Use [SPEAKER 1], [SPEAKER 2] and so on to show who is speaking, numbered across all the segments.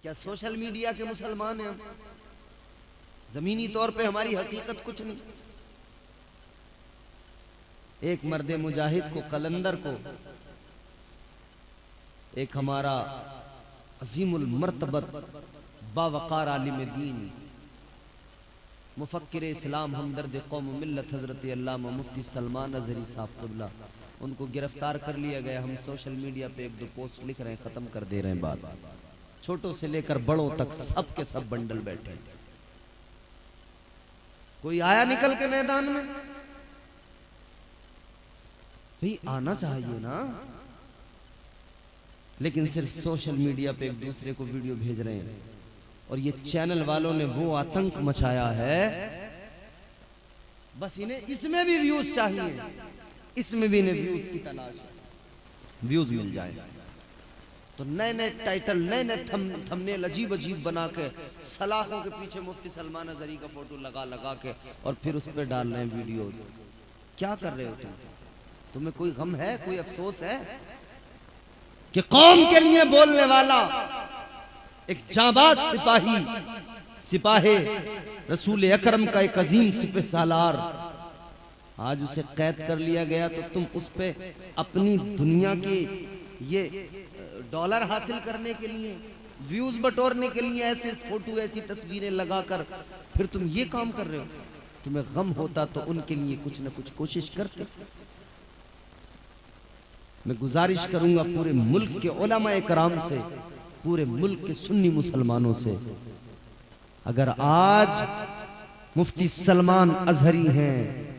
[SPEAKER 1] क्या social media के मुसलमान हैं हम? जमीनी तौर पे हमारी हकीकत कुछ नहीं। एक मर्दे मुजाहिद को, कलंदर को, एक हमारा अजीमुल मर्तबत बावकार आलिम दीन, मुफक्किर इस्लाम, हमदर्द कौम मिल्लत हजरत अल्लामा मुफ्ती सलमान अजहरी साहब क़िबला, उनको गिरफ्तार कर लिया गया। हम सोशल मीडिया पे एक दो पोस्ट लिख रहे हैं, खत्म कर दे रहे हैं बात। छोटों से लेकर बड़ों तक सब के सब बंडल बैठे। कोई आया निकल के मैदान में? भाई आना चाहिए ना, लेकिन सिर्फ सोशल मीडिया पे एक दूसरे को वीडियो भेज रहे हैं। और ये चैनल वालों ने वो आतंक मचाया है, बस इन्हें इसमें भी व्यूज चाहिए, इसमें भी इन्हें व्यूज की तलाश है। व्यूज मिल जाए तो नए नए टाइटल, नए नए थंबनेल अजीब अजीब बना के सलाखों के पीछे मुफ्ती सलमान अजहरी का फोटो लगा लगा के और फिर उस पर डाल रहे हैं वीडियोस। क्या कर रहे हो तुम? तुम्हें कोई गम है, कोई अफसोस है कि कौम के लिए बोलने वाला एक जाबाज सिपाही, सिपाही रसूल अकरम का एक अजीम सिपह सालार, आज उसे कैद कर लिया गया तो तुम उस पे अपनी दुनिया के ये डॉलर हासिल करने के लिए, व्यूज बटोरने के लिए ऐसे फोटो, ऐसी तस्वीरें लगाकर फिर तुम ये काम कर रहे हो। तुम्हें गम होता तो उनके लिए कुछ ना कुछ कोशिश करते। मैं गुजारिश करूंगा पूरे मुल्क के उलमा इकराम से, पूरे मुल्क के सुन्नी मुसलमानों से, अगर आज मुफ्ती सलमान अजहरी हैं,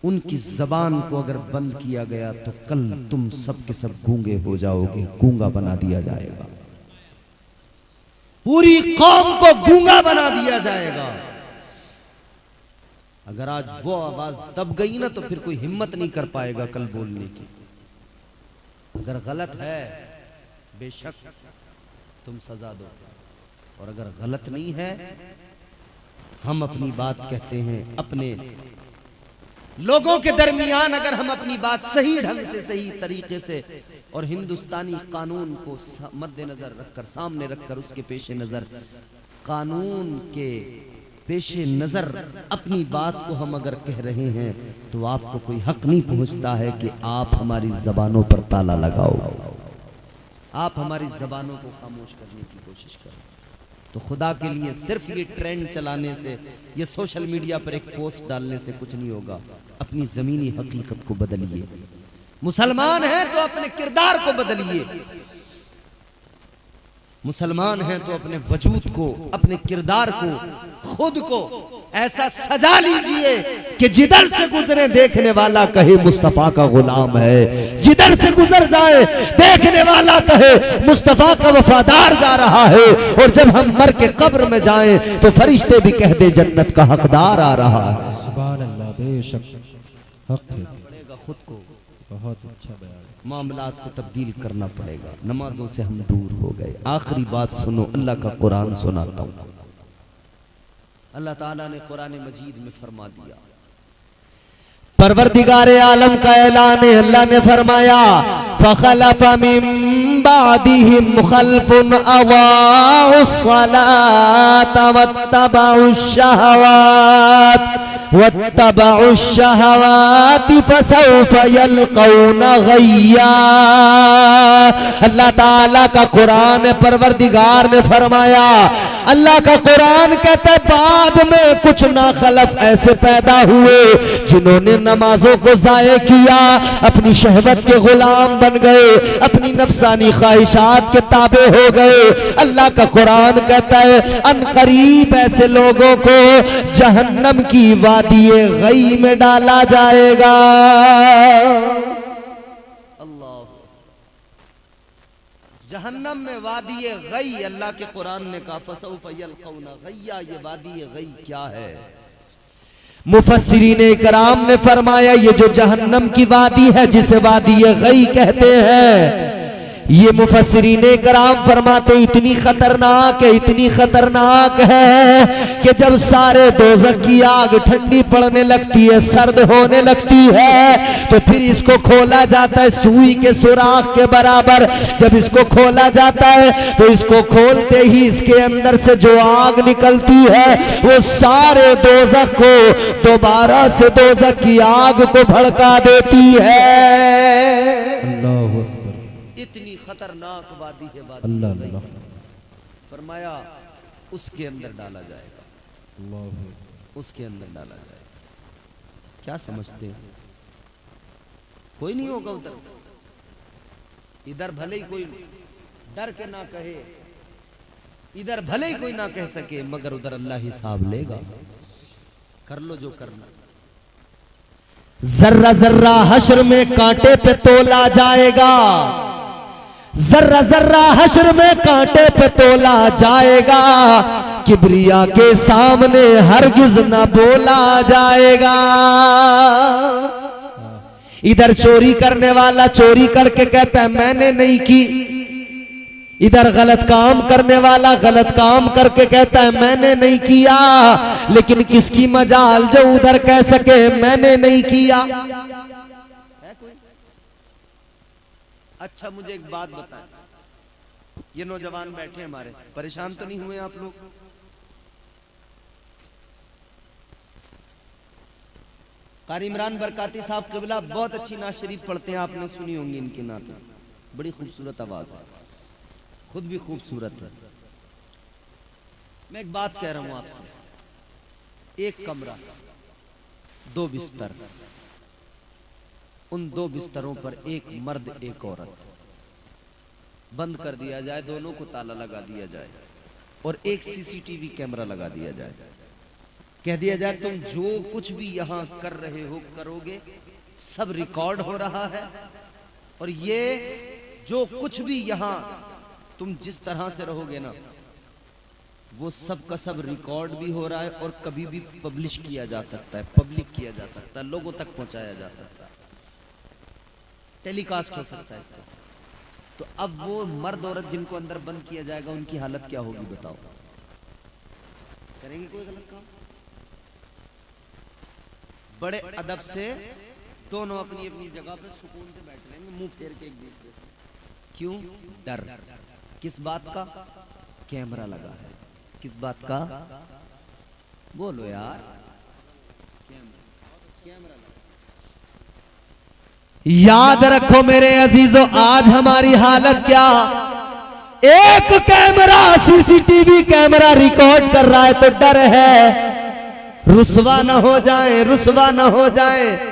[SPEAKER 1] उनकी जबान को अगर बंद किया गया तो कल तुम सब के सब गूंगे हो जाओगे, गूंगा बना दिया जाएगा, पूरी कौम को गूंगा बना दिया जाएगा। अगर आज वो आवाज दब गई ना तो फिर कोई हिम्मत नहीं कर पाएगा कल बोलने की। अगर गलत है बेशक तुम सजा दो, और अगर गलत नहीं है, हम अपनी बात कहते हैं, अपने लोगों के दरमियान अगर हम अपनी बात सही ढंग से, सही तरीके से और हिंदुस्तानी कानून को मद्देनजर रखकर, सामने रखकर, उसके पेशे नजर, कानून के पेशे नजर अपनी बात को हम अगर कह रहे हैं तो आपको कोई हक नहीं पहुंचता है कि आप हमारी जबानों पर ताला लगाओ, आप हमारी जबानों को खामोश करने की कोशिश करें। तो खुदा के लिए सिर्फ ये ट्रेंड चलाने से, ये सोशल मीडिया पर एक पोस्ट डालने से कुछ नहीं होगा। अपनी जमीनी हकीकत को बदलिए। मुसलमान हैं तो अपने किरदार को बदलिए, मुसलमान हैं तो अपने वजूद को, अपने किरदार को, खुद को ऐसा सजा लीजिए कि जिधर से गुजरे देखने वाला कहे मुस्तफा का गुलाम है, जिधर से गुजर जाए देखने वाला कहे मुस्तफा का वफादार जा रहा है, और जब हम मर के कब्र में जाएं तो फरिश्ते भी कह दे जन्नत का हकदार आ रहा है। सुभान अल्लाह, बेशक हक पड़ेगा खुद को। बहुत अच्छा बयान। मामलात को तब्दील करना पड़ेगा। नमाजों से हम दूर हो गए। आखिरी बात सुनो, अल्लाह का कुरान सुनाता हूँ। अल्लाह ताला ने कुरान मजीद में फरमा दिया, परवरदिगारे आलम का ऐलान है, अल्लाह ने फरमाया फखलफ मिन बादिहिम खल्फुन अवाउस सलात वत्तबउश शहवात फसौफ यल्कौना गय्या। अल्लाह ताला का कुरान परवरदिगार ने फरमाया, अल्लाह का कुरान कहता है बाद में कुछ नाखलफ ऐसे पैदा हुए जिन्होंने नमाजों को जाये किया, अपनी शहवत के गुलाम बन गए, अपनी नफसानी ख्वाहिशात के ताबे हो गए। अल्लाह का कुरान कहता है अनकरीब ऐसे लोगों को जहन्नम की वादिये गई में डाला जाएगा। अल्लाह, जहन्नम में वादिये गई, अल्लाह के कुरान ने कहा फसौफ यल्कौना गय्या। ये वादिये गई क्या है? मुफस्सिरीन इकराम ने फरमाया ये जो जहन्नम की वादी है, जिसे वादी गई कहते हैं, ये मुफस्सिरीने कराम फरमाते इतनी खतरनाक है कि जब सारे दोज़ख की आग ठंडी पड़ने लगती है, सर्द होने लगती है, तो फिर इसको खोला जाता है सुई के सुराख के बराबर। जब इसको खोला जाता है तो इसको खोलते ही इसके अंदर से जो आग निकलती है वो सारे दोज़ख को दोबारा से दोज़ख की आग को भड़का देती है। अल्लाहु अकबर। इतनी खतरनाक वादी है वादी। अल्लाह फरमाया उसके अंदर डाला जाएगा, उसके अंदर डाला जाएगा। क्या समझते हैं? कोई नहीं होगा उधर। इधर भले ही कोई डर के ना कहे, इधर भले ही कोई ना कह सके, मगर उधर अल्लाह हिसाब लेगा। कर लो जो करना। जर्रा जर्रा हश्र में कांटे पे तोला जाएगा, जर्रा जर्रा हश्र में कांटे पे तोला जाएगा, किबरिया के सामने हरगिज न बोला जाएगा। इधर चोरी करने वाला चोरी करके कहता है मैंने नहीं की, इधर गलत काम करने वाला गलत काम करके कहता है मैंने नहीं किया, लेकिन किसकी मजाल जो उधर कह सके मैंने नहीं किया। है कोई? अच्छा मुझे एक बात बताएं, ये नौजवान बैठे हमारे, परेशान तो नहीं हुए आप लोग? कारी इमरान बरकाती साहब क़िबला बहुत अच्छी नात शरीफ पढ़ते हैं, आपने सुनी होंगी इनकी नात, बड़ी खूबसूरत आवाज है, खुद भी खूबसूरत है। मैं एक बात कह रहा हूं आपसे, एक कमरा, दो बिस्तर, उन दो बिस्तरों पर एक मर्द एक औरत, बंद कर दिया जाए, दोनों को ताला लगा दिया जाए और एक सीसीटीवी कैमरा लगा दिया जाए, कह दिया जाए तुम जो कुछ भी यहां कर रहे हो करोगे, सब रिकॉर्ड हो रहा है, और ये जो कुछ भी यहां तुम जिस तरह से रहोगे ना वो सब का सब रिकॉर्ड भी हो रहा है और कभी भी पब्लिश किया जा सकता है, पब्लिक किया जा सकता है, लोगों तक पहुंचाया जा सकता है, टेलीकास्ट हो सकता है इसका। तो अब वो मर्द औरत जिनको अंदर बंद किया जाएगा उनकी हालत क्या होगी बताओ? करेंगे कोई गलत काम? बड़े अदब से दोनों अपनी अपनी जगह पे सुकून से बैठ लेंगे, मुंह फेर के एक दूसरे से। क्यों? डर। किस बात का? कैमरा लगा है। किस बात का? बोलो यार। कैमरा। याद रखो मेरे अजीजों, आज हमारी हालत क्या, एक कैमरा सीसीटीवी कैमरा रिकॉर्ड कर रहा है तो डर है रुसवा न हो जाए, रुसवा न हो जाए।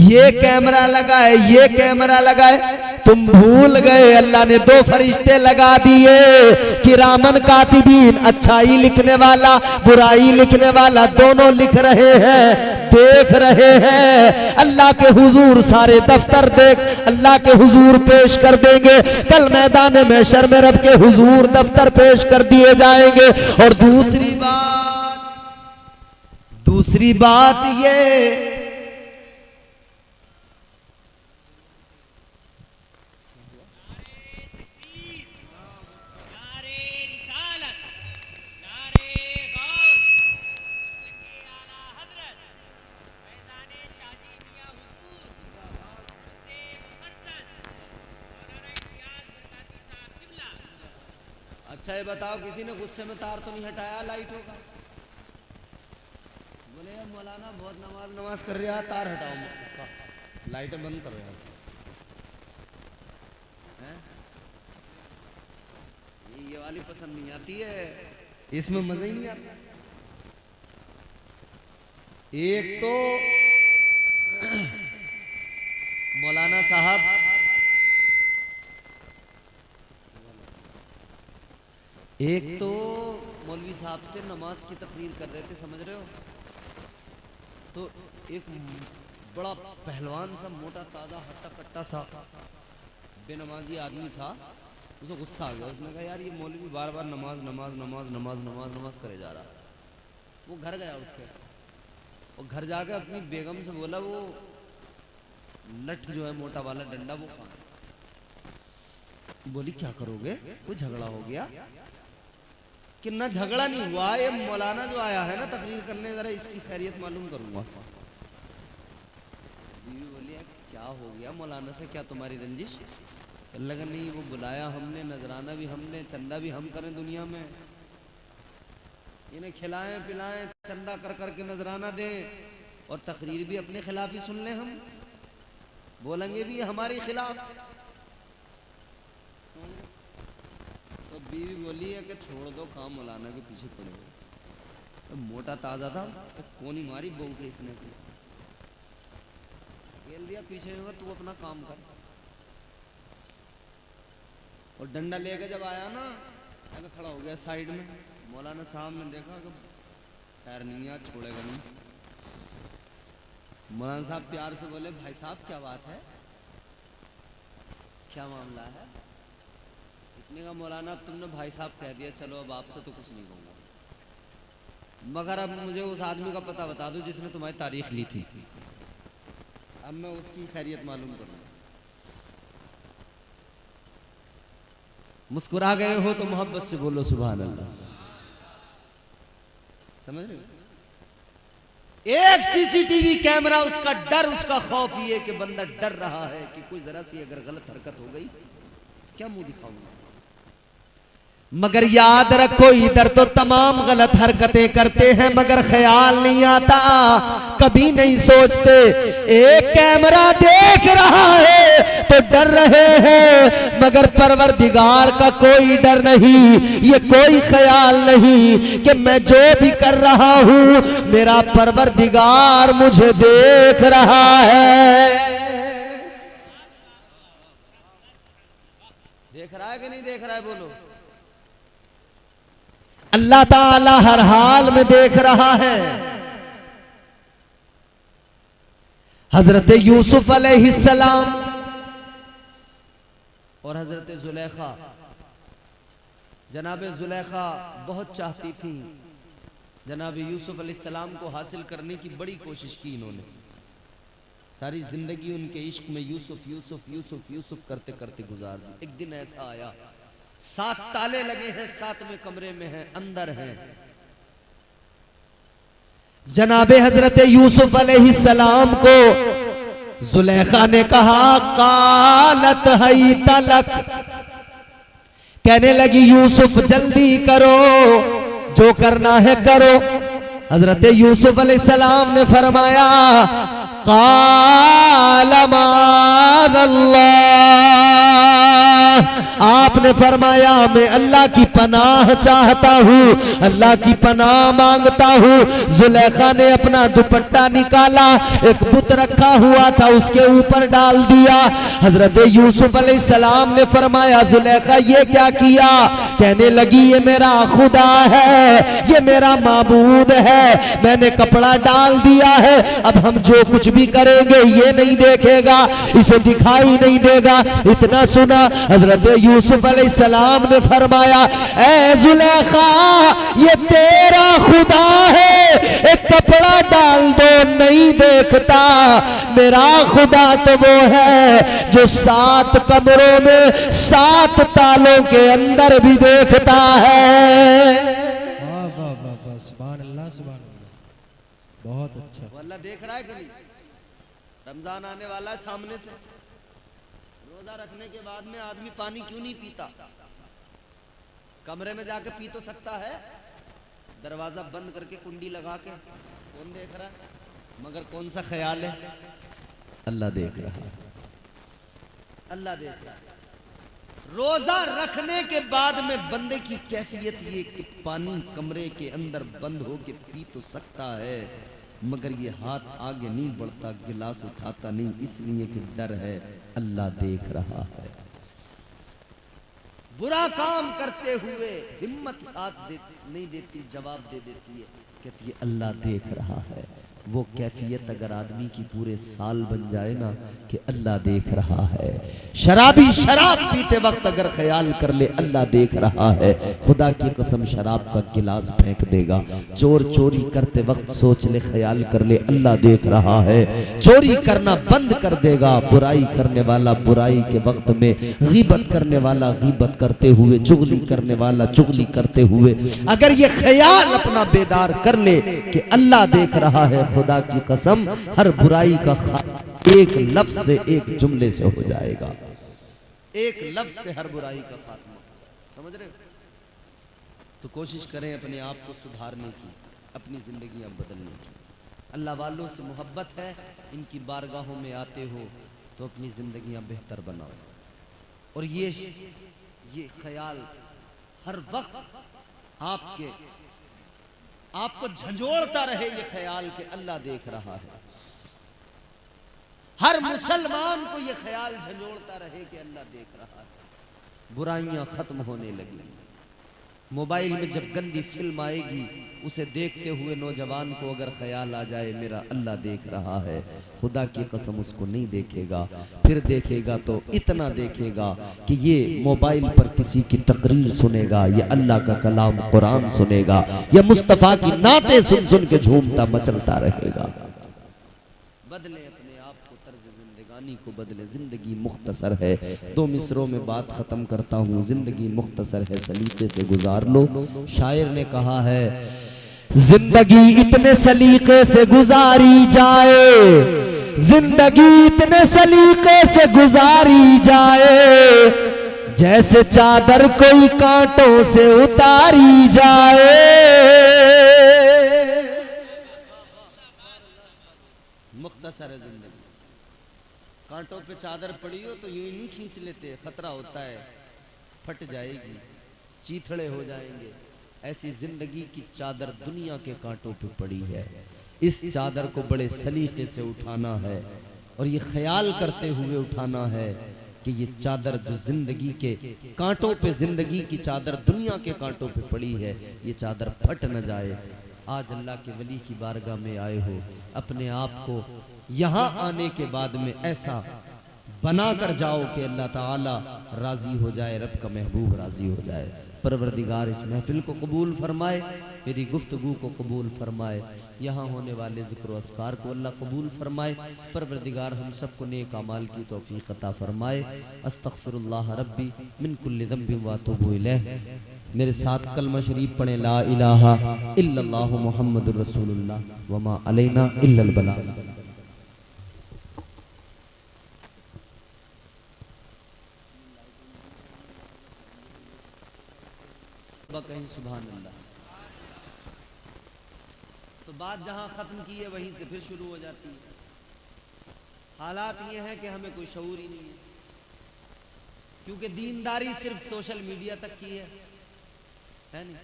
[SPEAKER 1] ये कैमरा लगाए, ये कैमरा लगाए, तुम भूल गए अल्लाह ने दो फरिश्ते लगा दिए, किरामन कातिबीन, अच्छाई लिखने वाला बुराई लिखने वाला, दोनों लिख रहे हैं, देख रहे हैं। अल्लाह के हुजूर सारे दफ्तर देख अल्लाह के हुजूर पेश कर देंगे, कल मैदान महशर में रब के हुजूर दफ्तर पेश कर दिए जाएंगे। और दूसरी बात ये, अच्छा ये बताओ किसी ने गुस्से में तार तो नहीं हटाया लाइटों का? बोले मौलाना बहुत नमाज कर रहा है, तार हटाओ इसका, लाइटें बंद कर रहे हैं। ये वाली पसंद नहीं आती है, इसमें मजा ही नहीं आता। एक तो मौलाना साहब एक तो मौलवी साहब थे, नमाज की तकरीर कर रहे थे, समझ रहे हो, तो एक बड़ा पहलवान सा मोटा ताजा हट्टा कट्टा सा बेनमाजी आदमी था, उसको गुस्सा आ गया, उसने कहा यार ये मौलवी बार बार नमाज नमाज नमाज नमाज नमाज नमाज करे जा रहा। वो घर गया उठ के, और घर जाकर अपनी बेगम से बोला वो लठ जो है मोटा वाला डंडा वो खा, बोली क्या करोगे, कोई झगड़ा हो गया? कि ना झगड़ा नहीं हुआ, ये मौलाना जो आया है ना तकरीर करने, जरा इसकी खैरियत मालूम करूंगा। बीवी बोली क्या हो गया मौलाना से, क्या तुम्हारी रंजिश? लगा नहीं, वो बुलाया हमने, नजराना भी हमने, चंदा भी हम करें दुनिया में, इन्हें खिलाएं पिलाएं, चंदा कर करके नजराना दें और तकरीर भी अपने खिलाफ ही सुन लें, हम बोलेंगे भी हमारे खिलाफ। तो बीवी बोली है कि छोड़ दो काम, मौलाना के पीछे पड़े हो। तो मोटा ताजा था तो कोनी मारी बहू के इसने, खेल दिया पीछे होगा, तू अपना काम कर। और डंडा लेके जब आया ना, आगे खड़ा हो गया साइड में, मौलाना साहब ने देखा कि खैर नहीं आज छोड़ेगा नहीं। मौलाना साहब प्यार से बोले भाई साहब क्या बात है, क्या मामला है? इसने कहा मौलाना तुमने भाई साहब कह दिया, चलो अब आपसे तो कुछ नहीं कहूँगा, मगर अब मुझे उस आदमी का पता बता दो जिसने तुम्हारी तारीख ली थी, अब मैं उसकी खैरियत मालूम करूँगा। मुस्कुरा गए हो तो मोहब्बत से बोलो सुभान अल्लाह। समझ रहे हो? एक सीसीटीवी कैमरा, उसका डर, उसका खौफ ये कि बंदा डर रहा है कि कोई जरा सी अगर गलत हरकत हो गई क्या मुंह दिखाऊंगा। मगर याद रखो इधर तो तमाम गलत हरकतें करते हैं मगर ख्याल नहीं आता, कभी नहीं सोचते। एक कैमरा देख रहा है तो डर रहे हैं मगर परवरदिगार का कोई डर नहीं, ये कोई ख्याल नहीं कि मैं जो भी कर रहा हूं मेरा परवरदिगार मुझे देख रहा है। देख रहा है कि नहीं देख रहा है? बोलो। अल्लाह ताला हर हाल में देख रहा है। हजरत यूसुफ अलैहिस्सलाम और हजरत जुलेखा, जनाब जुलेखा बहुत चाहती थी जनाब यूसुफ अलैहिस्सलाम को हासिल करने की बड़ी कोशिश की इन्होंने, सारी जिंदगी उनके इश्क में यूसुफ यूसुफ यूसुफ यूसुफ करते करते गुजार दी। एक दिन ऐसा आया, 7 ताले लगे हैं, 7वें कमरे में हैं, अंदर हैं। जनाबे हजरत यूसुफ अलैहिस्सलाम को जुलेखा ने कहा कालत हई तलक, कहने लगी यूसुफ जल्दी करो, जो करना है करो। हजरत यूसुफ अलैहिस्सलाम ने फरमाया काल माअल्लाह, आपने फरमाया मैं अल्लाह की पनाह चाहता हूँ, अल्लाह की पनाह मांगता हूँ। जुलेखा ने अपना दुपट्टा निकाला, एक बुत रखा हुआ था उसके ऊपर डाल दिया। हजरत यूसुफ अलैहिस्सलाम ने फरमाया जुलेखा ये क्या किया? कहने लगी ये मेरा खुदा है, ये मेरा माबूद है, मैंने कपड़ा डाल दिया है, अब हम जो कुछ भी करेंगे ये नहीं देखेगा, इसे दिखाई नहीं देगा। इतना सुना हजरत यूसुफ अलैहिस्सलाम ने फरमाया ऐ जुलेखा ये तेरा खुदा है, एक कपड़ा डाल दो नहीं देखता, मेरा खुदा तो वो है जो 7 कमरों में 7 तालों के अंदर भी देखता है।
[SPEAKER 2] वाह वाह वाह वाह, सुभान अल्लाह सुभान अल्लाह, बहुत अच्छा।
[SPEAKER 1] वो अल्लाह देख रहा है कि नहीं? रमजान आने वाला है सामने से, रोजा रखने के बाद में आदमी पानी क्यों नहीं पीता? कमरे में जाके पी तो सकता है, दरवाजा बंद करके कुंडी लगा के, कौन देख रहा है? मगर कौन सा ख्याल है? अल्लाह देख रहा है, अल्लाह देख रहा है। रोजा रखने के बाद में बंदे की कैफियत ये कि पानी कमरे के अंदर बंद हो के पी तो सकता है मगर ये हाथ आगे नहीं बढ़ता, गिलास उठाता नहीं, इसलिए कि डर है, अल्लाह देख रहा है। बुरा काम करते हुए हिम्मत साथ नहीं देती, जवाब दे देती है। कहती है अल्लाह देख रहा है। वो कैफियत अगर आदमी की पूरे साल बन जाए ना कि अल्लाह देख रहा है। शराबी शराब पीते वक्त अगर ख्याल कर ले अल्लाह देख रहा है, खुदा की कसम शराब का गिलास फेंक देगा। चोर चोरी करते वक्त सोच ले ख्याल कर ले अल्लाह देख रहा है, चोरी करना बंद कर देगा। बुराई करने वाला बुराई के वक्त में, गीबत करने वाला गीबत करते हुए, चुगली करने वाला चुगली करते हुए अगर ये ख्याल अपना बेदार कर ले कि अल्लाह देख रहा है, खुदा की कसम हर बुराई का एक लफ्ज से, एक जुमले से हो जाएगा। एक लफ्ज से हर बुराई का खात्मा। समझ रहे हो? तो कोशिश करें अपने आप को सुधारने की, अपनी जिंदगियां बदलने की। अल्लाह वालों से मोहब्बत है, इनकी बारगाहों में आते हो तो अपनी जिंदगियां बेहतर बनाओ। और ये ख्याल हर वक्त आपको झंझोड़ता रहे, ये ख्याल कि अल्लाह देख रहा है। हर मुसलमान को ये ख्याल झंझोड़ता रहे कि अल्लाह देख रहा है। बुराइयां खत्म होने लगी। मोबाइल में जब गंदी फिल्म आएगी, उसे देखते हुए नौजवान को अगर ख्याल आ जाए मेरा अल्लाह देख रहा है, खुदा की कसम उसको नहीं देखेगा। फिर देखेगा तो इतना देखेगा कि ये मोबाइल पर किसी की तकरीर सुनेगा, ये अल्लाह का कलाम कुरान सुनेगा, या मुस्तफ़ा की नातें सुन सुन के झूमता मचलता रहेगा। बदले अपने आप को, तर्ज जिंदगानी को बदले। जिंदगी मुख्तसर है। दो मिसरों में बात खत्म करता हूँ। जिंदगी मुख्तसर है, सलीके से गुजार लो। शायर ने कहा है जिंदगी इतने सलीके से गुजारी जाए, जिंदगी इतने सलीके से गुजारी जाए, जैसे चादर कोई कांटों से उतारी जाए। मुख्तसर है जिंदगी। कांटों पे चादर पड़ी हो तो यूं ही नहीं खींच लेते, खतरा होता है फट जाएगी, चीथड़े हो जाएंगे। ऐसी जिंदगी की चादर दुनिया के कांटों पे पड़ी है। इस चादर को बड़े सलीके से उठाना है और ये ख्याल करते हुए उठाना है कि ये चादर जो जिंदगी के कांटों पे, जिंदगी की चादर दुनिया के कांटों पे पड़ी है, ये चादर फट न जाए। आज अल्लाह के वली की बारगाह में आए हो, अपने आप को यहाँ आने के बाद में ऐसा बना कर जाओ कि अल्लाह ताला राजी हो जाए, रब का महबूब राजी हो जाए। परवरदिगार इस महफिल को कबूल फरमाए, मेरी गुफ्तगू को कबूल फरमाए, यहाँ होने वाले ज़िक्र अस्कार को अल्लाह कबूल फरमाए। परवरदिगार हम सबको नेक अमाल की तौफीक अता फरमाए। अस्तग़फिरुल्लाह रब्बी मिन कुल्लि ज़ंबिन व अतूबु इलैह। मेरे साथ कलमा शरीफ पढ़े, ला इलाहा इल्लल्लाहु मुहम्मदुर रसूलुल्लाह व मा अलैना इल्लल बलाग। कहीं सुभान अल्लाह। तो बात जहां खत्म की है वहीं से फिर शुरू हो जाती है। हालात ये है कि हमें कोई शऊर ही नहीं है, क्योंकि दीनदारी सिर्फ सोशल मीडिया तक की है नहीं।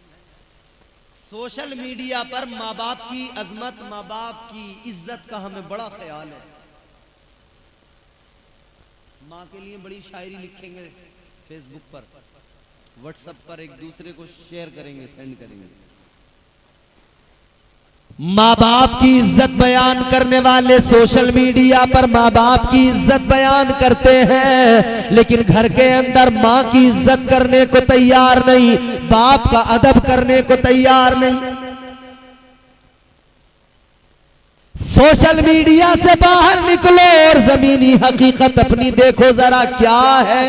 [SPEAKER 1] सोशल मीडिया पर माँ बाप की अजमत, माँ बाप की इज्जत का हमें बड़ा ख्याल है। माँ के लिए बड़ी शायरी लिखेंगे फेसबुक पर, व्हाट्सएप पर एक दूसरे को शेयर करेंगे, सेंड करेंगे। माँ बाप की इज्जत बयान करने वाले सोशल मीडिया पर माँ बाप की इज्जत बयान करते हैं, लेकिन घर के अंदर माँ की इज्जत करने को तैयार नहीं, बाप का अदब करने को तैयार नहीं। सोशल मीडिया से बाहर निकलो और जमीनी हकीकत अपनी देखो जरा क्या है।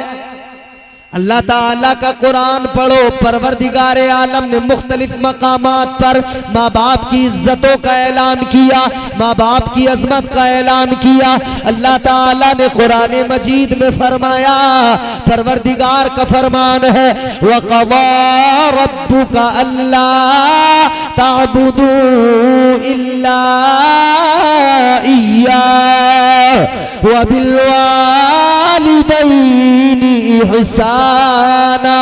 [SPEAKER 1] अल्लाह ताला का कुरान पढ़ो। परवरदिगारे आलम ने मुख्तलिफ मकामात पर माँ बाप की इज्जतों का ऐलान किया, माँ बाप की अजमत का ऐलान किया। अल्लाह ताला ने कुरान मजीद में फरमाया, परवरदिगार का फरमान है, वक़ज़ा रब्बुका अल्ला ताबुदू इल्ला इय्याहु व बिल वालिदैनि इहसाना।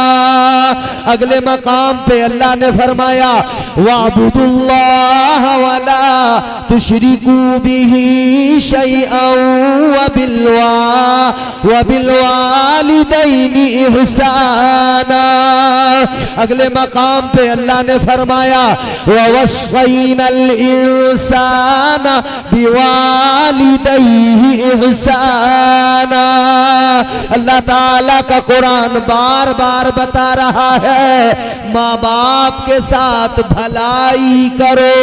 [SPEAKER 1] अगले मकाम पे अल्लाह ने फरमाया वाबुदुल्लाह वला तुशरिकू बिही शैअन वबिल वालिदैनि इहसाना। अगले मकाम पे अल्लाह ने फरमाया ववस्सैनल इंसाना बिवालिदैहि इहसाना। अल्लाह ताला का कुरान बार बार बता रहा है माँ बाप के साथ भलाई करो।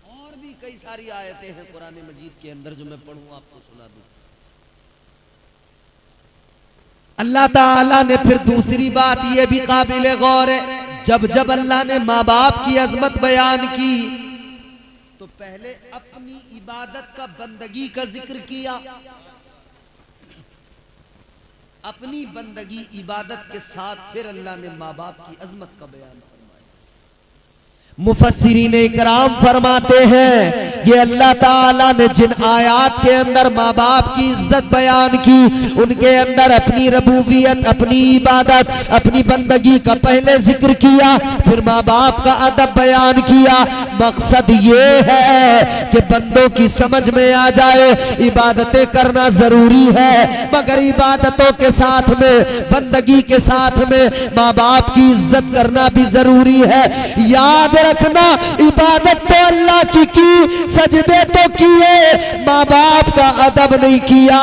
[SPEAKER 1] और भी कई सारी आयतें हैं कुरान मजीद के अंदर जो मैं पढ़ूं आपको सुना दूं। अल्लाह ताला ने फिर दूसरी बात यह भी काबिल गौर है, जब जब अल्लाह ने माँ बाप की अजमत बयान की तो पहले अपनी इबादत का, बंदगी का जिक्र किया। अपनी बंदगी इबादत के साथ फिर अल्लाह ने माँ बाप की अजमत का बयान फरमाया। मुफस्सिरीन इकराम फरमाते हैं ये अल्लाह ताला ने जिन आयात के अंदर माँ बाप की इज्जत बयान की उनके अंदर अपनी रबूबियत, अपनी इबादत, अपनी बंदगी का पहले जिक्र किया, फिर माँ बाप का अदब बयान किया। मकसद ये है कि बंदों की समझ में आ जाए इबादतें करना जरूरी है, मगर इबादतों के साथ में, बंदगी के साथ में माँ बाप की इज्जत करना भी जरूरी है। याद रखना इबादत तो अल्लाह की, सजदे तो किए, माँ बाप का अदब नहीं किया।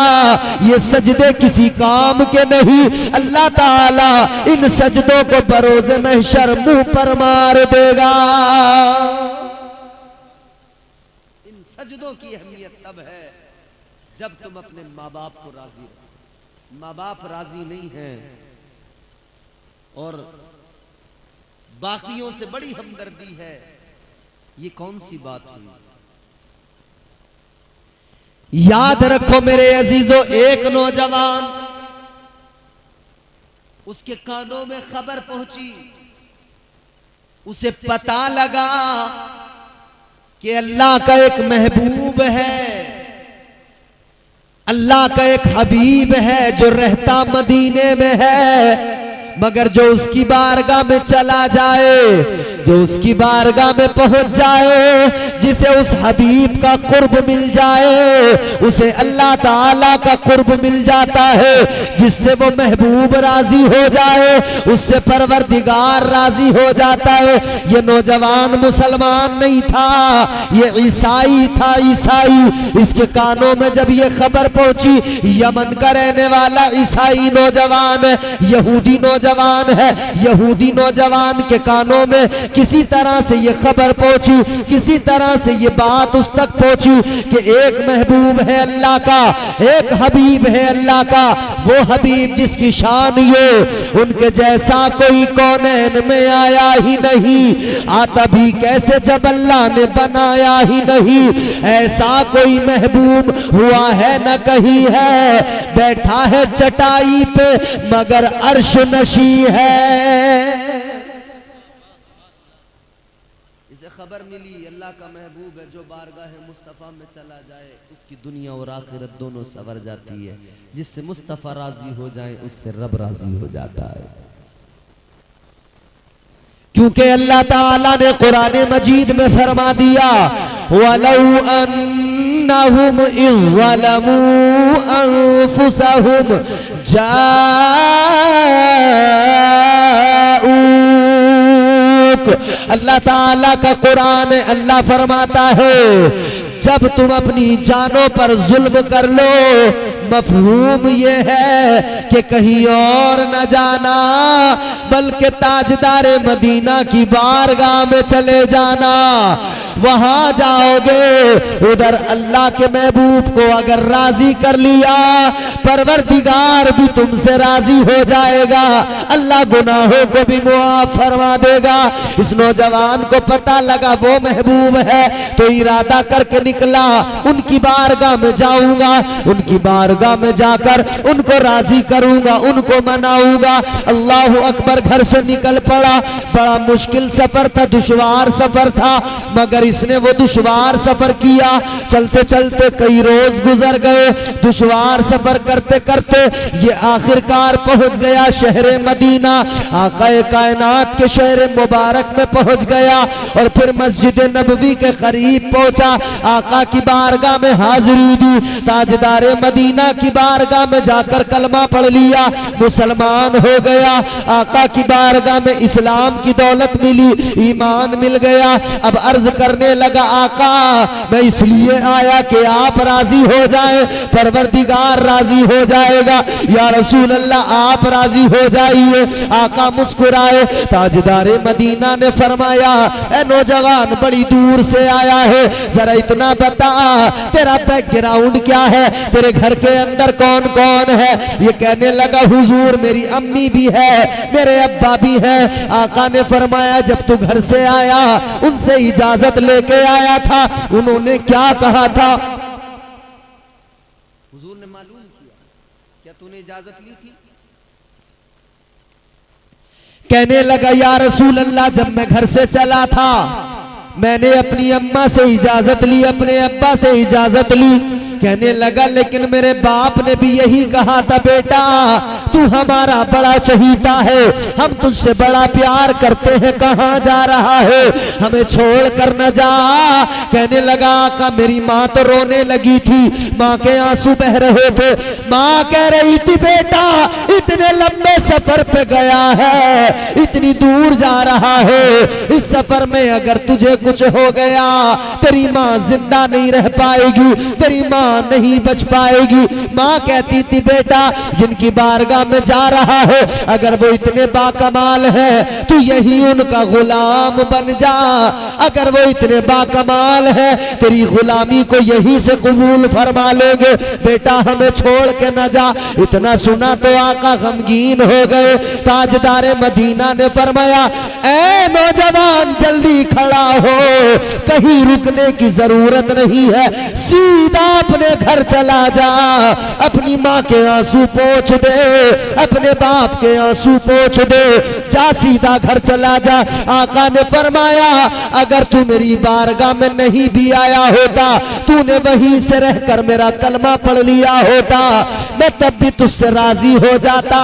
[SPEAKER 1] ये सजदे किसी काम के नहीं, अल्लाह ताला इन सजदों को बरोज़े महशर मुंह पर मार देगा। इन सजदों की अहमियत तब है जब तुम अपने माँ बाप को राजी रखो। माँ बाप राजी नहीं है और बाकियों से बड़ी हमदर्दी है, ये कौन सी बात हुई? याद रखो मेरे अजीजों, एक नौजवान, उसके कानों में खबर पहुंची, उसे पता लगा कि अल्लाह का एक महबूब है, अल्लाह का एक हबीब है जो रहता मदीने में है, मगर जो उसकी बारगाह में चला जाए, जो उसकी बारगाह में पहुंच जाए, जिसे उस हबीब का कुर्ब मिल जाए, उसे अल्लाह ताला का कुर्ब मिल जाता है। जिससे वो महबूब राजी हो जाए, उससे परवरदिगार राजी हो जाता है। ये नौजवान मुसलमान नहीं था, ये ईसाई था, ईसाई। इसके कानों में जब ये खबर पहुंची, यमन का रहने वाला ईसाई नौजवान, यहूदी नौजवान है, यहूदी नौजवान के कानों में किसी तरह से ये खबर पहुंची, किसी तरह से ये बात उस तक पहुंची कि एक महबूब है अल्लाह का, एक हबीब है अल्लाह का। वो हबीब जिसकी शान ये, उनके जैसा कोई कौनैन में आया ही नहीं, आता भी कैसे जब अल्लाह ने बनाया ही नहीं। ऐसा कोई महबूब हुआ है न कहीं है, बैठा है चटाई पे मगर अर्श नशी है। इसे खबर मिली अल्लाह का महबूब है, जो बारगाह मुस्तफ़ा में चला जाए उसकी दुनिया और आखिरत दोनों सवर जाती है। जिससे मुस्तफ़ा राजी हो जाए उससे रब राजी हो जाता है। क्योंकि अल्लाह ताला ने कुरान मजीद में फरमा दिया वलौ अन्नहुम इज़्ज़लमू अनफुसहुम जाऊक। अल्लाह ताला का कुरान, अल्लाह फरमाता है जब तुम अपनी जानों पर जुल्म कर लो, मफहूम ये है कि कहीं और न जाना, बल्कि ताजदार मदीना की बारगाह में चले जाना। वहां जाओगे, उधर अल्लाह के महबूब को अगर राजी कर लिया, परवरदिगार भी तुमसे राजी हो जाएगा, अल्लाह गुनाहों को भी मुआफ फरमा देगा। इस नौजवान को पता लगा वो महबूब है, तो इरादा करके निकला, उनकी बारगाह में जाऊंगा, उनकी बारगाह में जाकर उनको राजी करूंगा, उनको मनाऊंगा। अल्लाह अकबर, घर से निकल पड़ा। बड़ा मुश्किल सफर था, दुश्वार सफर था, मगर इसने वो दुश्वार सफर किया। चलते चलते कई रोज गुजर गए। दुश्वार सफर करते करते ये आखिरकार पहुंच गया शहर मदीना, आकाए कायनात के शहर मुबारक में पहुंच गया। और फिर मस्जिद नबवी के करीब पहुंचा, आका की बारगाह में हाजिरी दी, ताजदार मदीना की बारगाह में जाकर कलमा पढ़ लिया, मुसलमान हो गया। आका की बारगाह में इस्लाम की दौलत मिली, ईमान मिल गया। अब अर्ज करने लगा, आका मैं इसलिए आया कि आप राजी हो जाएं, परवरदिगार राजी हो जाएगा। या रसूल अल्लाह आप राजी हो जाइए। आका मुस्कुराए। ताजदारे मदीना ने फरमाया, ए नौजवान बड़ी दूर से आया है, जरा इतना बता तेरा बैकग्राउंड क्या है, तेरे घर के अंदर कौन कौन है। ये कहने लगा, हुजूर मेरी अम्मी भी है, मेरे अब्बा भी है। आका ने फरमाया, जब तू घर से आया उनसे इजाजत लेके आया था, उन्होंने क्या कहा था? हुजूर ने मालूम किया, क्या तूने इजाजत ली थी? कहने लगा, या रसूल अल्लाह जब मैं घर से चला था मैंने अपनी अम्मा से इजाजत ली, अपने अब्बा से इजाजत ली। कहने लगा, लेकिन मेरे बाप ने भी यही कहा था, बेटा तू हमारा बड़ा चहीता है, हम तुझसे बड़ा प्यार करते हैं, कहाँ जा रहा है, हमें छोड़ कर न जा। कहने लगा, आका मेरी माँ तो रोने लगी थी, माँ के आंसू बह रहे थे। माँ कह रही थी, बेटा इतने लंबे सफर पे गया है, इतनी दूर जा रहा है, इस सफर में अगर तुझे कुछ हो गया तेरी माँ जिंदा नहीं रह पाएगी, तेरी माँ नहीं बच पाएगी। माँ कहती थी, बेटा जिनकी बारगाह में जा रहा है अगर वो इतने बाकमाल है तू यही उनका गुलाम बन जा, अगर वो इतने बाकमाल है तेरी गुलामी को यही से कबूल फरमा लेंगे, बेटा हमें छोड़ के न जा। इतना सुना तो आका गमगीन हो गए। ताजदारे मदीना ने फरमाया, ए नौजवान जल्दी खड़ा हो, कहीं रुकने की जरूरत नहीं है, सीधा अपने घर चला जा, अपनी माँ के आंसू पोंछ दे, अपने बाप के आंसू पोंछ दे, जा सीधा घर चला जा। आका ने फरमाया, अगर तू मेरी बारगाह में नहीं भी आया होता, तूने वहीं से रहकर मेरा कलमा पढ़ लिया होता, मैं तब भी तुझसे राजी हो जाता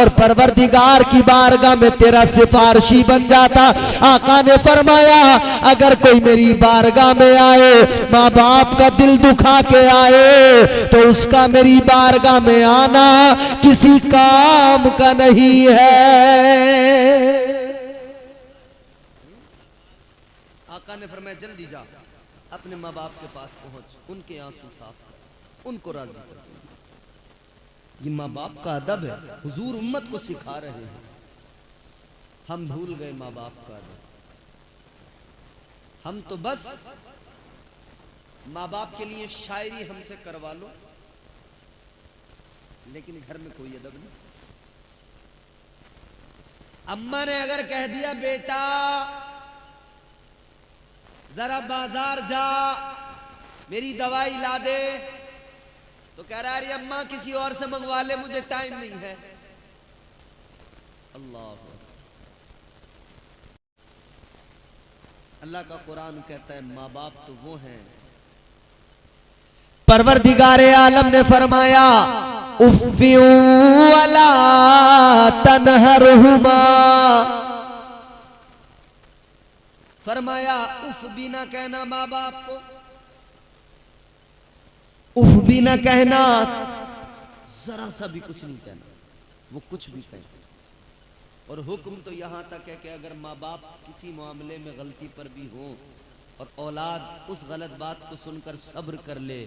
[SPEAKER 1] और परवरदिगार की बारगाह में तेरा सिफारशी बन जाता। आका ने फरमाया, अगर कोई मेरी बारगाह में आए, माँ बाप का दिल दुखा के आए, तो उसका मेरी बारगाह में आना किसी काम का नहीं है। आका ने फरमाया, जल्दी जा, अपने माँ बाप के पास पहुंच, उनके आंसू साफ कर, उनको राजी कर। ये माँ बाप का अदब है, हुजूर उम्मत को सिखा रहे हैं। हम भूल गए माँ बाप का अदब, हम तो बस माँ बाप के लिए शायरी हमसे करवा लो, लेकिन घर में कोई अदब नहीं। अम्मा ने अगर कह दिया, बेटा जरा बाजार जा मेरी दवाई ला दे, तो कह रहा है, अरे अम्मा किसी और से मंगवा ले, मुझे टाइम नहीं है। अल्लाह का कुरान कहता है, माँ बाप तो वो हैं। परवरदिगारे आलम ने फरमाया, उफ़्फ़ियू वला तनहरहुमा, फरमाया उफ भी ना कहना माँ बाप को, उफ भी ना कहना, जरा सा भी कुछ नहीं कहना, वो कुछ भी कहे। और हुक्म तो यहाँ तक है कि अगर माँ बाप किसी मामले में गलती पर भी हो और औलाद उस गलत बात को सुनकर सब्र कर ले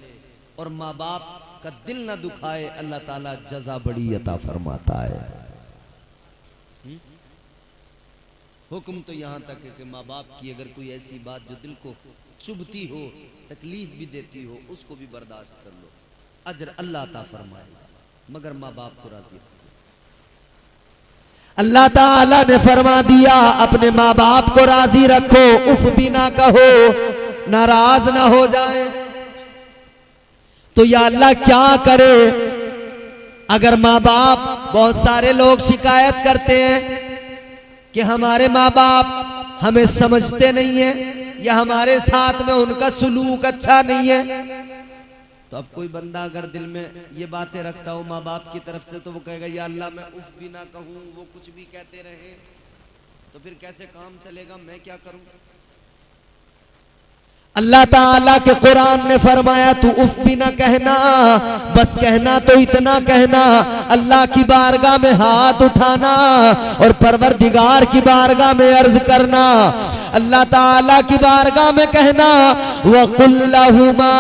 [SPEAKER 1] और माँ बाप का दिल ना दुखाए, अल्लाह ताला जज़ा बड़ी अता फरमाता है। हुक्म तो यहाँ तक है कि माँ बाप की अगर कोई ऐसी बात जो दिल को चुभती हो, तकलीफ भी देती हो, उसको भी बर्दाश्त कर लो, अजर अल्लाह अता फरमाएगा, मगर माँ बाप को राजी रखो। अल्लाह ताला ने फरमा दिया, अपने माँ बाप को राजी रखो, उफ भी ना कहो, नाराज ना हो जाए। तो या अल्लाह क्या करे अगर माँ बाप, बहुत सारे लोग शिकायत करते हैं कि हमारे माँ बाप हमें समझते नहीं है, या हमारे साथ में उनका सुलूक अच्छा नहीं है। तो अब कोई बंदा अगर दिल में ये बातें रखता हो माँ बाप की तरफ से, तो वो कहेगा या अल्लाह मैं उफ भी ना कहूँ, वो कुछ भी कहते रहे, तो फिर कैसे काम चलेगा, मैं क्या करूं। अल्लाह ताला के कुरान ने फरमाया तू उफ भी ना कहना, बस कहना तो इतना कहना, अल्लाह की बारगाह में हाथ उठाना और परवरदिगार की बारगाह में अर्ज करना। अल्लाह ताला की बारगाह में कहना वकुल लहुमा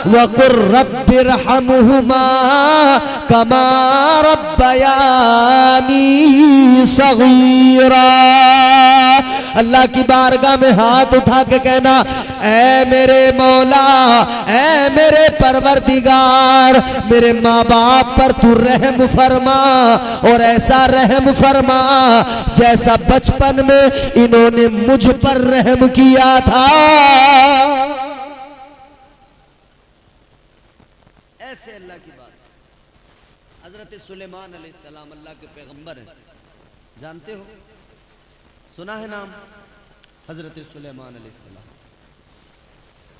[SPEAKER 1] वकुर रब्बिरहमुहुमा कमा रब्बयानी सगीरा। अल्लाह की बारगाह में हाथ उठा के कहना ऐ मेरे मौला, ऐ मेरे परवरदिगार, मेरे माँ बाप पर तू रहम फरमा, और ऐसा रहम फरमा जैसा बचपन में इन्होंने मुझ पर रहम किया था। ऐसे अल्लाह की बात। हजरत सुलेमान अलैहिस्सलाम अल्लाह के पैगंबर हैं, जानते हो, सुना है नाम हजरत सुलेमान अलैहिस्सलाम।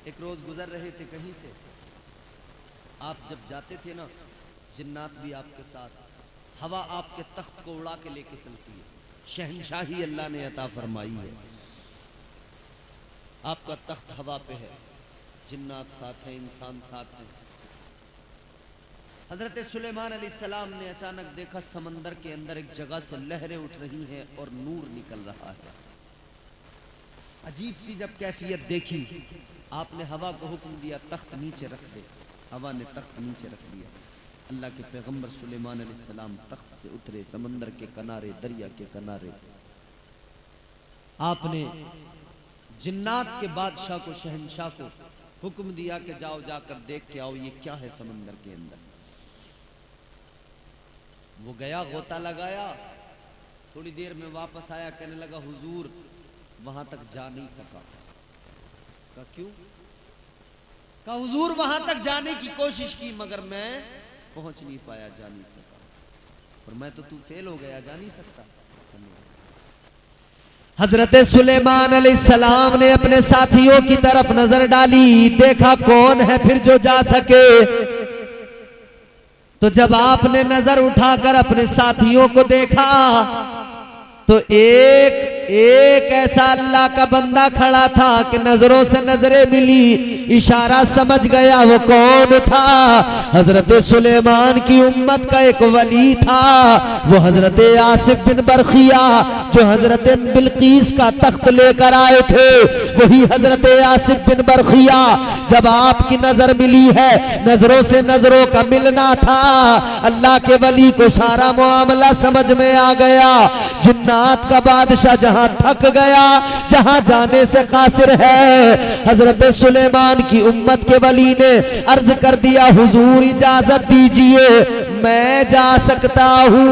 [SPEAKER 1] एक रोज गुजर रहे थे कहीं से, आप जब जाते थे ना, जिन्नात भी आपके साथ, हवा आपके तख्त को उड़ा के लेके चलती है, शहंशाही अल्लाह ने अता फरमाई है। आपका तख्त हवा पे है, जिन्नात साथ है, इंसान साथ है। हजरत सुलेमान अलैहिस्सलाम ने अचानक देखा समंदर के अंदर एक जगह से लहरें उठ रही हैं और नूर निकल रहा है। अजीब सी जब कैफियत देखी, आपने हवा को हुक्म दिया तख्त नीचे रख दे। हवा ने तख्त नीचे रख दिया। अल्लाह के पैगंबर सुलेमान अलैहिस्सलाम तख्त से उतरे, समंदर के किनारे, दरिया के किनारे। आपने जिन्नात के बादशाह को, शहंशाह को हुक्म दिया कि जाओ जाकर देख के आओ ये क्या है समंदर के अंदर। वो गया, गोता लगाया, थोड़ी देर में वापस आया, कहने लगा हुजूर वहां तक जा नहीं सका। कहा क्यों? कहा हुजूर वहां तक जाने की कोशिश की मगर मैं पहुंच नहीं पाया, जा नहीं सका। और मैं तो तू फेल हो गया, जा नहीं सकता। हजरत सुलेमान अलैहिस्सलाम ने अपने साथियों की तरफ नजर डाली, देखा कौन है फिर जो जा सके। तो जब आपने नजर उठाकर अपने साथियों को देखा तो एक ऐसा अल्लाह का बंदा खड़ा था कि नजरों से नजरें मिली, इशारा समझ गया वो कौन था। हजरत सुलेमान की उम्मत का एक वली था, वो हजरत आसिफ बिन बरखिया जो हजरत बिल्कीस का तख्त लेकर आए थे, वही हजरत आसिफ बिन बरखिया। जब आपकी नजर मिली है, नजरों से नजरों का मिलना था, अल्लाह के वली को सारा मामला समझ में आ गया। जिन्नात का बादशाह जहां थक गया, जहां जाने से कासिर है, हजरत सुलेमान की उम्मत के वली ने अर्ज कर दिया हुजूर इजाजत दीजिए मैं जा सकता हूं,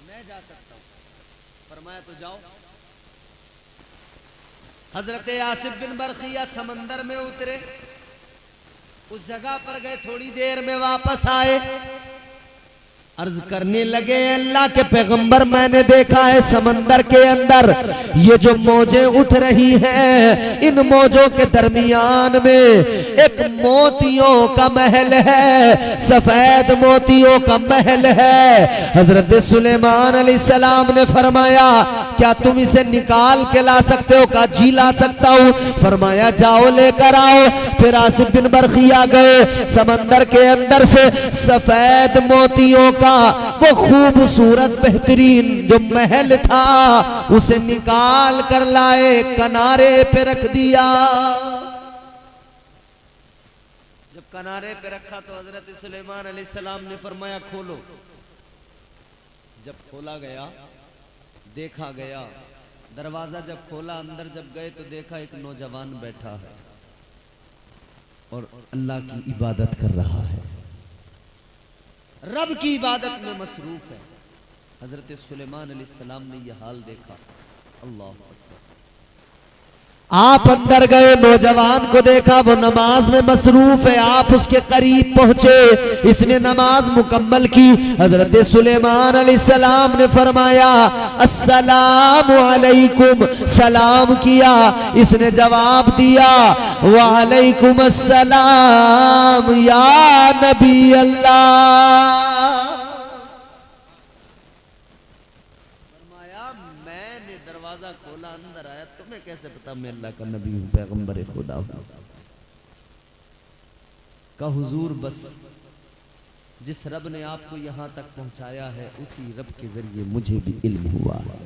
[SPEAKER 1] मैं जा सकता हूं। फरमाया तो जाओ। हजरत आसिफ बिन बरखिया समंदर में उतरे, उस जगह पर गए, थोड़ी देर में वापस आए, अर्ज करने लगे अल्लाह के पैगंबर मैंने देखा है समंदर के अंदर ये जो मौजें उठ रही हैं, इन मौजों के दरमियान में एक मोतियों का महल है, सफेद मोतियों का महल है। हजरत सुलेमान अलैहिस्सलाम ने फरमाया क्या तुम इसे निकाल के ला सकते हो? कहा जी ला सकता हूं। फरमाया जाओ लेकर आओ। फिर आसिफ बिन बरखिया गए, समंदर के अंदर से सफेद मोतियों का वो खूबसूरत बेहतरीन जो महल था उसे निकाल कर लाए, किनारे पे रख दिया। जब किनारे पे रखा तो हजरत सुलेमान अलैहिस्सलाम ने फरमाया खोलो। जब खोला गया, देखा गया, दरवाजा जब खोला, अंदर जब गए तो देखा एक नौजवान बैठा है और अल्लाह की इबादत कर रहा है, रब की इबादत में मसरूफ है। हजरत सुलेमान अलैहिस्सलाम ने यह हाल देखा, अल्लाह अकबर। आप अंदर गए, नौजवान को देखा वो नमाज में मसरूफ है, आप उसके करीब पहुंचे, इसने नमाज मुकम्मल की। हजरत सुलेमान अलैहिस्सलाम ने फरमाया अस्सलामु अलैकुम, सलाम किया, इसने जवाब दिया वालैकुम अस्सलाम या नबी अल्लाह। दरवाजा खोला, अंदर आया, तुम्हें कैसे पता मैं अल्लाह का नबी हूं, पैगंबर खुदा हूं? का हुजूर बस जिस रब ने आपको यहां तक पहुंचाया है उसी रब के जरिए मुझे भी इल्म हुआ है।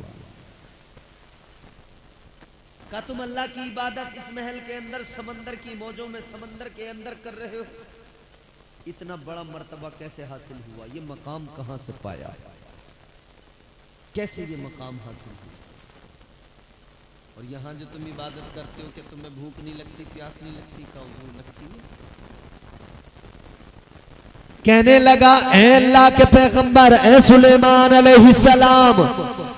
[SPEAKER 1] का तुम अल्लाह की इबादत इस महल के अंदर समंदर की मौजों में समंदर के अंदर कर रहे हो? इतना बड़ा मर्तबा कैसे हासिल हुआ? ये मकाम कहां से पाया? कैसे ये मकाम हासिल हुआ? और यहाँ जो तुम इबादत करते हो, कि तुम्हें भूख नहीं लगती, प्यास नहीं लगती? का लगती है? कहने लगा ऐ अल्लाह के पैगंबर, ऐ सुलेमान अलैहिस्सलाम,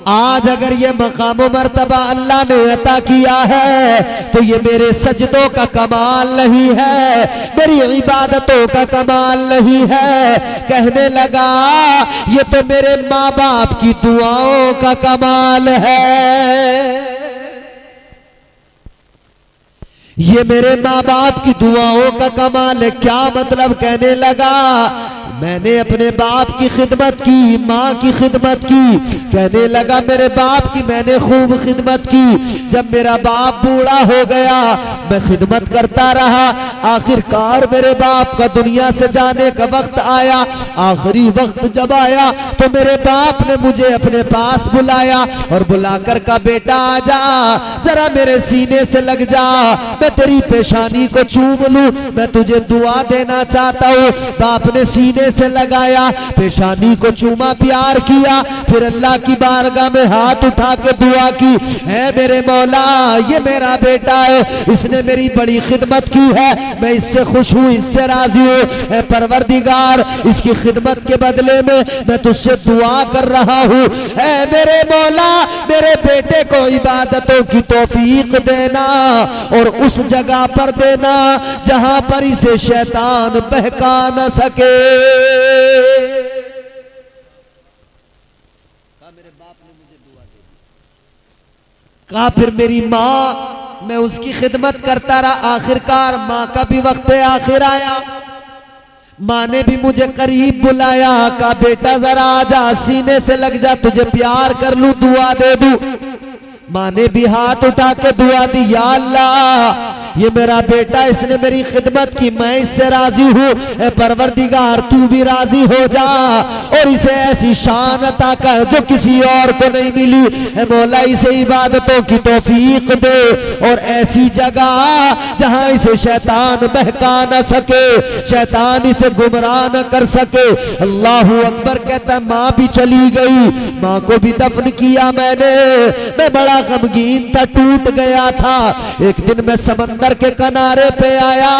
[SPEAKER 1] आज अगर ये मकाम मर्तबा अल्लाह ने अता किया है तो ये मेरे सजदों का कमाल नहीं है, मेरी इबादतों का कमाल नहीं है। कहने लगा ये तो मेरे माँ बाप की दुआओं का कमाल है, ये मेरे माँ बाप की दुआओं का कमाल है। क्या मतलब? कहने लगा मैंने अपने बाप की खिदमत की, माँ की खिदमत की। कहने लगा मेरे बाप की मैंने खूब खिदमत की, जब मेरा बाप बूढ़ा हो गया मैं खिदमत करता रहा, आखिरकार मेरे बाप का दुनिया से जाने का वक्त आया। आखिरी वक्त जब आया तो मेरे बाप ने मुझे अपने पास बुलाया और बुलाकर कहा बेटा आजा, जरा मेरे सीने से लग जा, मैं तेरी पेशानी को चूम लूं, मैं तुझे दुआ देना चाहता हूँ। बाप ने सीने से लगाया, पेशानी को चूमा, प्यार किया, फिर अल्लाह की बारगाह में हाथ उठा के दुआ की, है मेरे मौला ये मेरा बेटा है, इसने मेरी बड़ी खिदमत की है, मैं इससे खुश हूँ, इससे राजी हूँ। है परवरदिगार इसकी खिदमत के बदले में मैं तुझसे दुआ कर रहा हूँ, है मेरे मौला मेरे बेटे को इबादतों की तौफीक देना और उस जगह पर देना जहां पर इसे शैतान बहका न सके। मेरे बाप ने मुझे दुआ दे दी। कहा फिर मेरी माँ, मैं उसकी खिदमत करता रहा, आखिरकार माँ का भी वक्त आखिर आया, माँ ने भी मुझे करीब बुलाया, कहा बेटा जरा आजा, सीने से लग जा, तुझे प्यार कर लूं, दुआ दे दूं। माँ ने भी हाथ उठा के दुआ दी, या अल्लाह ये मेरा बेटा, इसने मेरी खिदमत की, मैं इससे राजी हूँ, परवरदिगार तू भी राजी हो जा और इसे ऐसी शान अता कर जो किसी और को नहीं मिली। मौला इसे इबादतों की तौफीक दे और ऐसी जगह जहां इसे शैतान बहका न सके, शैतान इसे गुमराह न कर सके। अल्लाह अकबर कहता, माँ भी चली गई, माँ को भी दफन किया मैंने, मैं बड़ा गमगीन था, टूट गया था। एक दिन मैं समंदर के किनारे पे आया,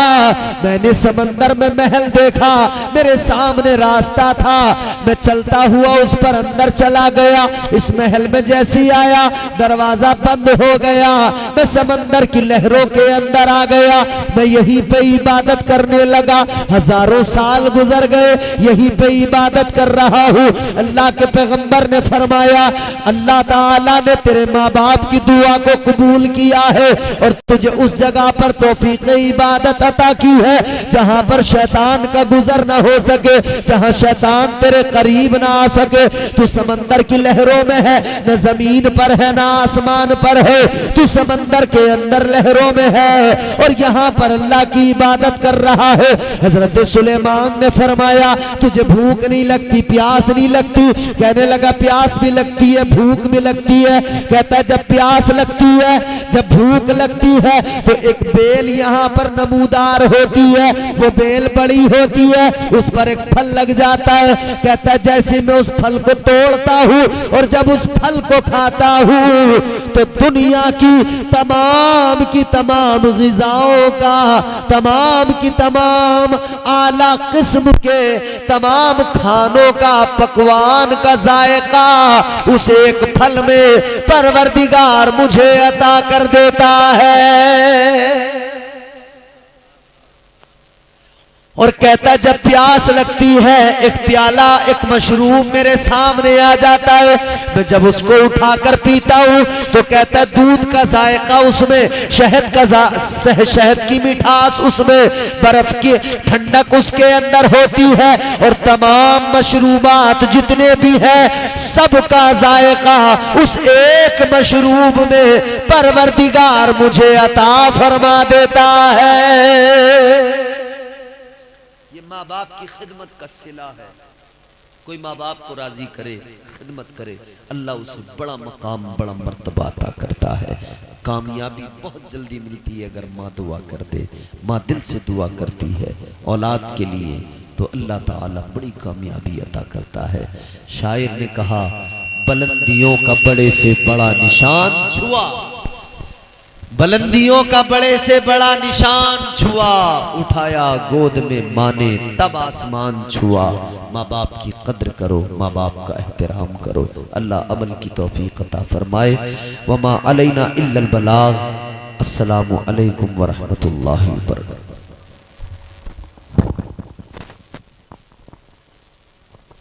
[SPEAKER 1] मैंने समंदर में महल देखा, मेरे सामने रास्ता था, मैं चलता हुआ उस पर अंदर चला गया। इस महल में जैसे ही आया दरवाजा बंद हो गया, मैं समंदर की लहरों के अंदर आ गया, मैं यहीं पे इबादत करने लगा। हजारों साल गुजर गए, यहीं पे इबादत कर रहा हूँ। अल्लाह के पैगंबर ने फरमाया अल्लाह ताला ने तेरे माँ बाप की दुआ को कबूल किया है और तुझे उस जगह पर तौफीक इबादत अता की है जहां पर शैतान का गुजर ना हो सके, जहां शैतान तेरे करीब ना आ सके। तू समंदर की लहरों में है, न जमीन पर है ना आसमान पर है, तू समंदर के अंदर लहरों में है और यहाँ पर अल्लाह की इबादत कर रहा है। हजरत सुलेमान ने फरमाया तुझे भूख नहीं लगती, प्यास नहीं लगती? कहने लगा प्यास भी लगती है, भूख भी लगती है। कहता है जब प्यास लगती है, जब भूख लगती है तो एक बेल यहाँ पर नमूदार होती है, वो बेल बड़ी होती है, उस पर एक फल लग जाता है। कहता है जैसे मैं उस फल को तोड़ता हूँ और जब उस फल को खाता हूँ तो दुनिया की तमाम ग़िज़ाओं का, तमाम की तमाम आला किस्म के तमाम खानों का, पकवान का जायका उस एक फल में परवरदिगार मुझे अता कर देता है। और कहता जब प्यास लगती है, एक प्याला, एक मशरूब मेरे सामने आ जाता है, मैं जब उसको उठाकर पीता हूं तो कहता दूध का जायका उसमें, शहद का शहद की मिठास उसमें, बर्फ की ठंडक उसके अंदर होती है, और तमाम मशरूबात जितने भी हैं सबका जायका उस एक मशरूब में परवरदिगार मुझे अता फरमा देता है। माँ बाप की खिदमत का सिला है। कोई माँ बाप को राजी करे, खिदमत करे, अल्लाह उसे बड़ा मकाम, बड़ा मर्तबा अता करता है। कामयाबी बहुत जल्दी मिलती है अगर माँ दुआ कर दे, माँ दिल से दुआ करती है औलाद के लिए तो अल्लाह ताला बड़ी कामयाबी अता करता है। शायर ने कहा बुलंदियों का बड़े से बड़ा निशान छुआ, बुलंदियों का बड़े से बड़ा निशान छुआ, उठाया गोद में माँ ने तब आसमान छुआ। माँ बाप की कद्र करो, माँ बाप का एहतराम करो। अल्लाह अमल की तौफीक अता फरमाए। वमा अलैना इल्लल बलाग। अस्सलामु अलैकुम व रहमतुल्लाहि व बरकातहू।